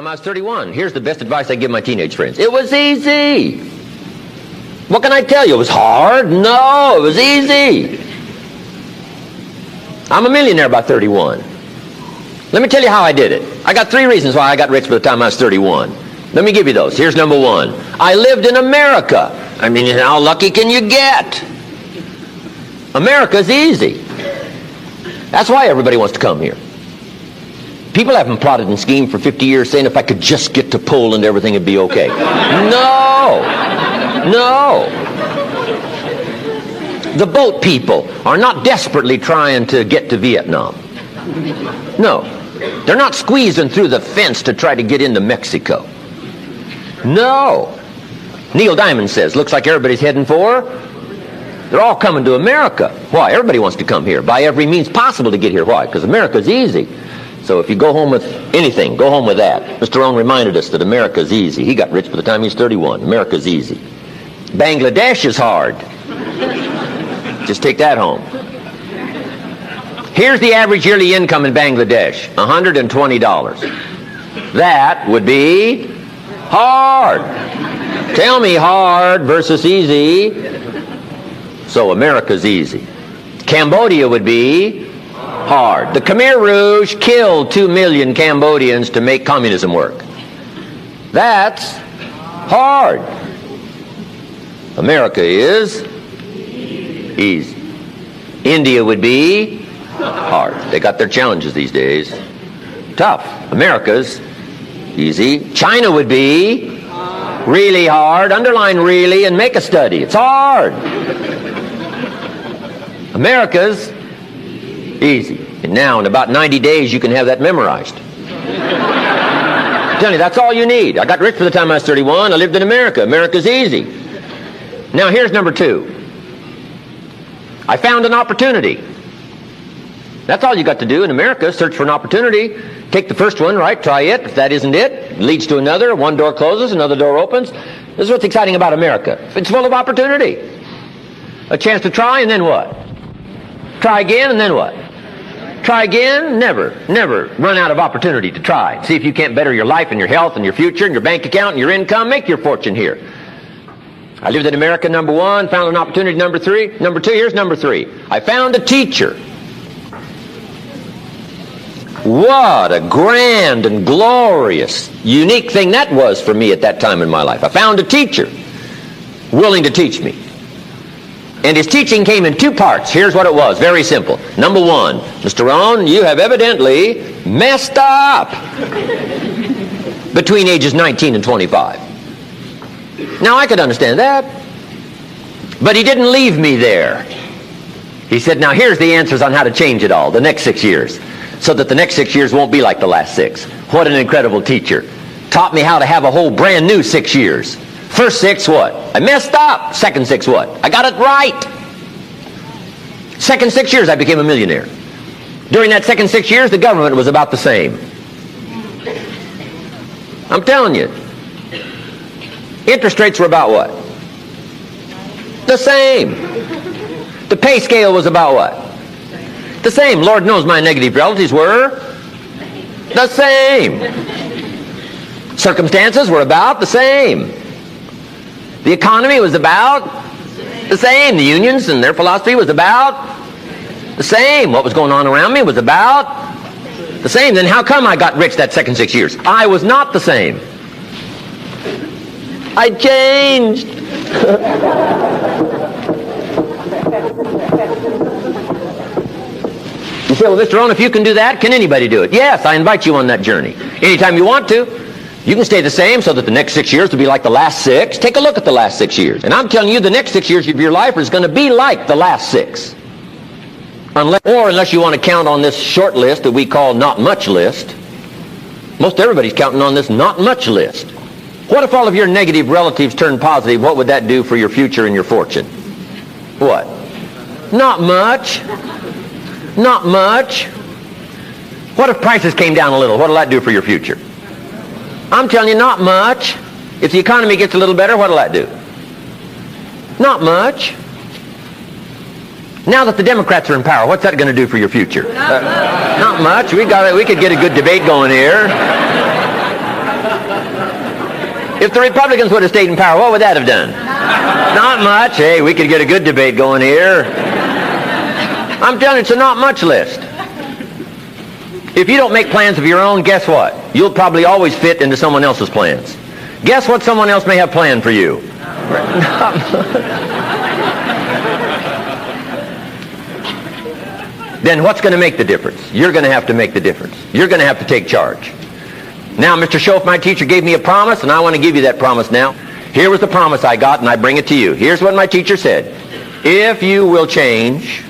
time I was 31. Here's the best advice I give my teenage friends. It was easy. What can I tell you? It was hard? No, it was easy. I'm a millionaire by 31. Let me tell you how I did it. I got 3 reasons why I got rich by the time I was 31. Let me give you those. Here's number 1. I lived in America. I mean, how lucky can you get? America's easy. That's why everybody wants to come here. People haven't plotted and schemed for 50 years saying if I could just get to Poland, everything would be okay. No. No. The boat people are not desperately trying to get to Vietnam. No. They're not squeezing through the fence to try to get into Mexico. No. Neil Diamond says, looks like everybody's heading for, they're all coming to America. Why? Everybody wants to come here by every means possible to get here. Why? Because America's easy. So if you go home with anything, go home with that. Mr. Rohn reminded us that America's easy. He got rich by the time he was 31. America's easy. Bangladesh is hard. Just take that home. Here's the average yearly income in Bangladesh, $120. That would be hard. Tell me hard versus easy. So America's easy. Cambodia would be hard. The Khmer Rouge killed 2 million Cambodians to make communism work. That's hard. America is easy. India would be hard. They got their challenges these days. Tough. America's easy. China would be really hard. Underline really and make a study. It's hard. America's easy. And now in about 90 days you can have that memorized. I'm telling you, that's all you need. I got rich by the time I was 31. I lived in America. America's easy. Now here's number 2. I found an opportunity. That's all you got to do in America, search for an opportunity. Take the first one, right? Try it. If that isn't it, it leads to another. One door closes, another door opens. This is what's exciting about America. It's full of opportunity. A chance to try, and then what? Try again, and then what? Try again. Never run out of opportunity to try. See if you can't better your life and your health and your future and your bank account and your income. Make your fortune here. I lived in America, number 1. Found an opportunity, number 3. Number 2, here's number 3. I found a teacher. What a grand and glorious, unique thing that was for me at that time in my life. I found a teacher willing to teach me. And his teaching came in 2 parts. Here's what it was. Very simple. Number 1, Mr. Rohn, you have evidently messed up between ages 19 and 25. Now, I could understand that. But he didn't leave me there. He said, now here's the answers on how to change it all, the next 6 years, so that the next 6 years won't be like the last 6. What an incredible teacher. Taught me how to have a whole brand new 6 years. First 6, what? I messed up. Second 6, what? I got it right. Second 6 years, I became a millionaire. During that second 6 years, the government was about the same. I'm telling you. Interest rates were about what? The same. The pay scale was about what? The same. Lord knows my negative relatives were the same. Circumstances were about the same. The economy was about the same. The unions and their philosophy was about the same. What was going on around me was about the same. Then how come I got rich that second 6 years? I was not the same. I changed. You say, well, Mr. Rohn, if you can do that, can anybody do it? Yes, I invite you on that journey. Anytime you want to. You can stay the same so that the next 6 years will be like the last 6. Take a look at the last 6 years. And I'm telling you, the next 6 years of your life is going to be like the last 6. Unless you want to count on this short list that we call not much list. Most everybody's counting on this not much list. What if all of your negative relatives turn positive? What would that do for your future and your fortune? What? Not much. Not much. What if prices came down a little? What will that do for your future? I'm telling you, not much. If the economy gets a little better, what will that do? Not much. Now that the Democrats are in power, what's that going to do for your future? Not much. We could get a good debate going here. If the Republicans would have stayed in power, what would that have done? Not much. Hey, we could get a good debate going here. I'm telling you, it's a not much list. If you don't make plans of your own, guess what? You'll probably always fit into someone else's plans. Guess what someone else may have planned for you? Then what's going to make the difference? You're going to have to make the difference. You're going to have to take charge. Now, Mr. Schoaf, my teacher, gave me a promise, and I want to give you that promise now. Here was the promise I got, and I bring it to you. Here's what my teacher said. If you will change,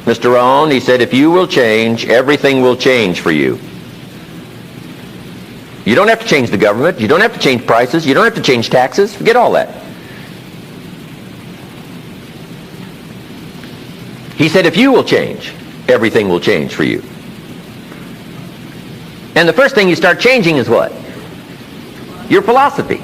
Mr. Rohn, he said, if you will change, everything will change for you. You don't have to change the government. You don't have to change prices. You don't have to change taxes. Forget all that. He said, if you will change, everything will change for you. And the first thing you start changing is what? Your philosophy.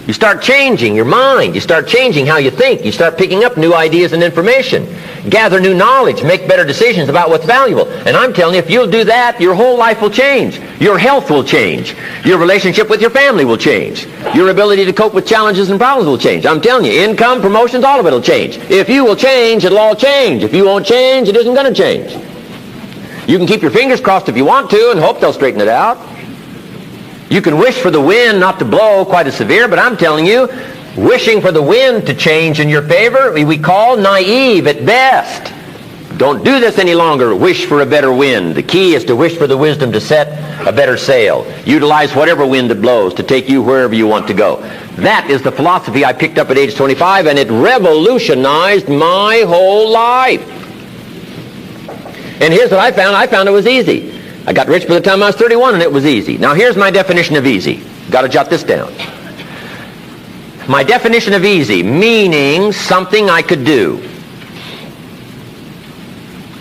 You start changing your mind. You start changing how you think. You start picking up new ideas and information. Gather new knowledge. Make better decisions about what's valuable. And I'm telling you, if you'll do that, your whole life will change. Your health will change. Your relationship with your family will change. Your ability to cope with challenges and problems will change. I'm telling you, income, promotions, all of it will change. If you will change, it'll all change. If you won't change, it isn't going to change. You can keep your fingers crossed if you want to and hope they'll straighten it out. You can wish for the wind not to blow quite as severe, but I'm telling you, wishing for the wind to change in your favor, we call naive at best. Don't do this any longer. Wish for a better wind. The key is to wish for the wisdom to set a better sail. Utilize whatever wind it blows to take you wherever you want to go. That is the philosophy I picked up at age 25, and it revolutionized my whole life. And here's what I found. I found it was easy. I got rich by the time I was 31, and it was easy. Now, here's my definition of easy. Got to jot this down. My definition of easy, meaning something I could do.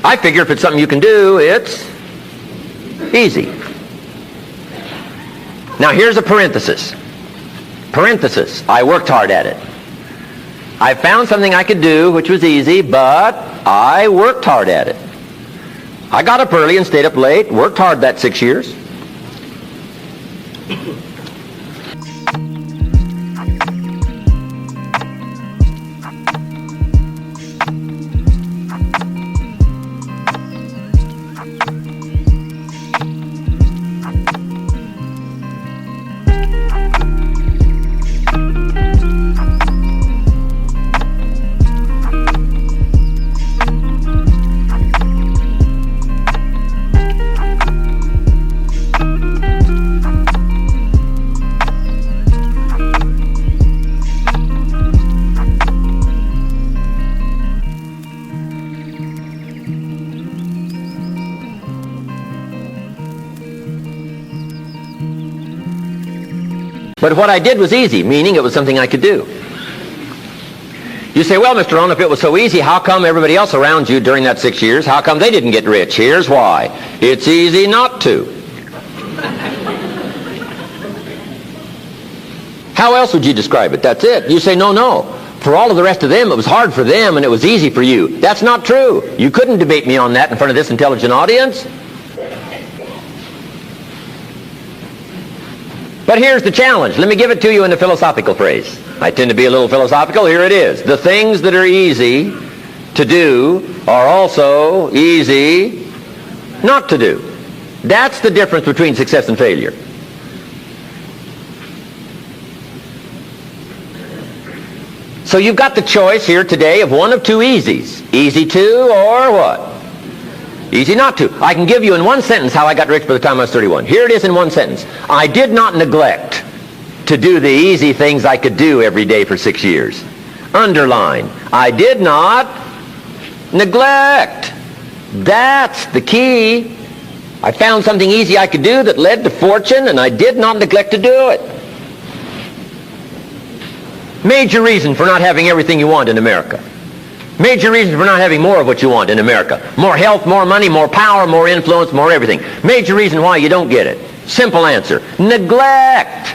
I figure if it's something you can do, it's easy. Now, here's a parenthesis. Parenthesis, I worked hard at it. I found something I could do, which was easy, but I worked hard at it. I got up early and stayed up late, worked hard that 6 years. But what I did was easy, meaning it was something I could do. You say, well, Mr. Rohn, if it was so easy, how come everybody else around you during that 6 years, how come they didn't get rich? Here's why. It's easy not to. How else would you describe it? That's it. You say, no. For all of the rest of them, it was hard for them and it was easy for you. That's not true. You couldn't debate me on that in front of this intelligent audience. But here's the challenge. Let me give it to you in a philosophical phrase. I tend to be a little philosophical. Here it is. The things that are easy to do are also easy not to do. That's the difference between success and failure. So you've got the choice here today of one of two easies. Easy to or what? Easy not to. I can give you in one sentence how I got rich by the time I was 31. Here it is in one sentence. I did not neglect to do the easy things I could do every day for 6 years. Underline. I did not neglect. That's the key. I found something easy I could do that led to fortune, and I did not neglect to do it. Major reason for not having everything you want in America. Major reason for not having more of what you want in America. More health, more money, more power, more influence, more everything. Major reason why you don't get it. Simple answer. Neglect.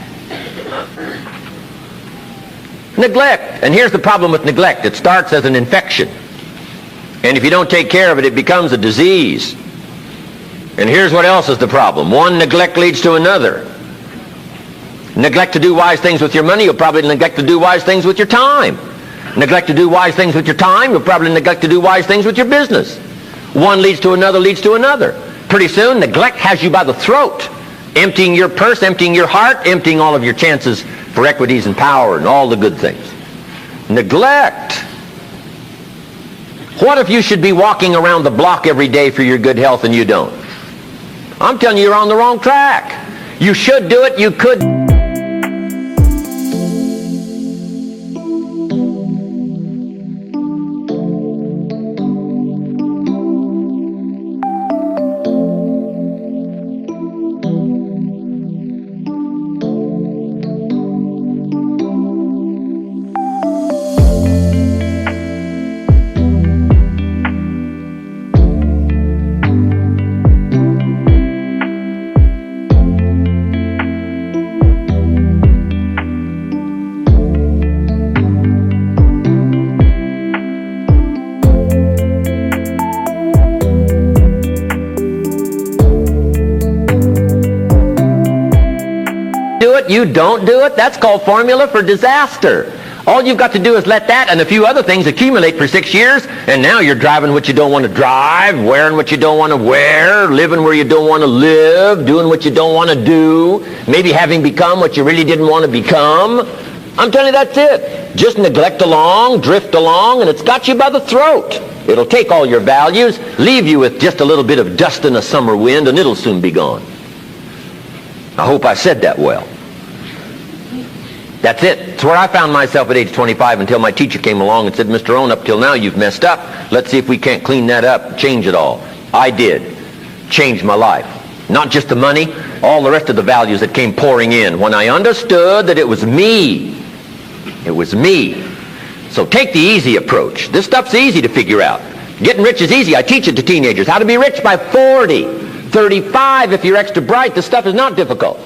Neglect. And here's the problem with neglect. It starts as an infection. And if you don't take care of it, it becomes a disease. And here's what else is the problem. One neglect leads to another. Neglect to do wise things with your money, you'll probably neglect to do wise things with your time. Neglect to do wise things with your time, you'll probably neglect to do wise things with your business. One leads to another, leads to another. Pretty soon, neglect has you by the throat, emptying your purse, emptying your heart, emptying all of your chances for equities and power and all the good things. Neglect. What if you should be walking around the block every day for your good health and you don't? I'm telling you, you're on the wrong track. You should do it, you could. You don't do it, that's called formula for disaster. All you've got to do is let that and a few other things accumulate for 6 years, and now you're driving what you don't want to drive, wearing what you don't want to wear, living where you don't want to live, doing what you don't want to do, maybe having become what you really didn't want to become. I'm telling you, that's it. Just neglect along, drift along, and it's got you by the throat. It'll take all your values, leave you with just a little bit of dust in a summer wind, and it'll soon be gone. I hope I said that well. That's it. It's where I found myself at age 25 until my teacher came along and said, Mr. Rohn, up till now you've messed up. Let's see if we can't clean that up, change it all. I did. Changed my life. Not just the money, all the rest of the values that came pouring in when I understood that it was me. It was me. So take the easy approach. This stuff's easy to figure out. Getting rich is easy. I teach it to teenagers. How to be rich by 40, 35 if you're extra bright. This stuff is not difficult.